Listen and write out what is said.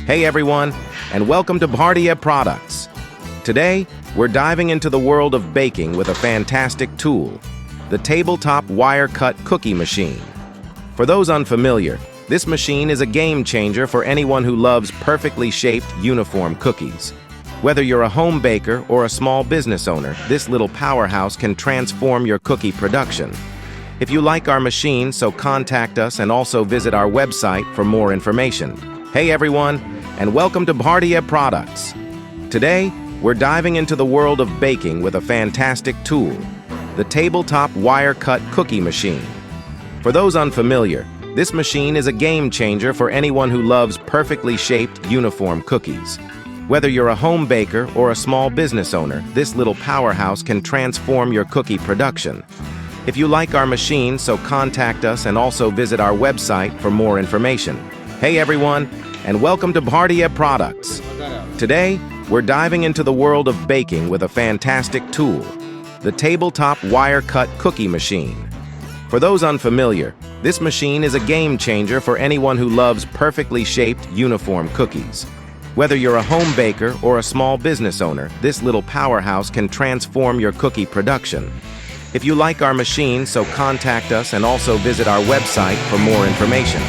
Hey everyone, and welcome to Bhartiya Products. Today, we're diving into the world of baking with a fantastic tool, the tabletop wire-cut cookie machine. For those unfamiliar, this machine is a game changer for anyone who loves perfectly shaped, uniform cookies. Whether you're a home baker or a small business owner, this little powerhouse can transform your cookie production. If you like our machine, so contact us and also visit our website for more information. Hey everyone, and welcome to Bhartiya Products. Today, we're diving into the world of baking with a fantastic tool, the tabletop wire-cut cookie machine. For those unfamiliar, this machine is a game changer for anyone who loves perfectly shaped, uniform cookies. Whether you're a home baker or a small business owner, this little powerhouse can transform your cookie production. If you like our machine, so contact us and also visit our website for more information. Hey everyone, and welcome to Bhartiya Products. Today, we're diving into the world of baking with a fantastic tool, the tabletop wire-cut cookie machine. For those unfamiliar, this machine is a game changer for anyone who loves perfectly shaped, uniform cookies. Whether you're a home baker or a small business owner, this little powerhouse can transform your cookie production. If you like our machine, so contact us and also visit our website for more information.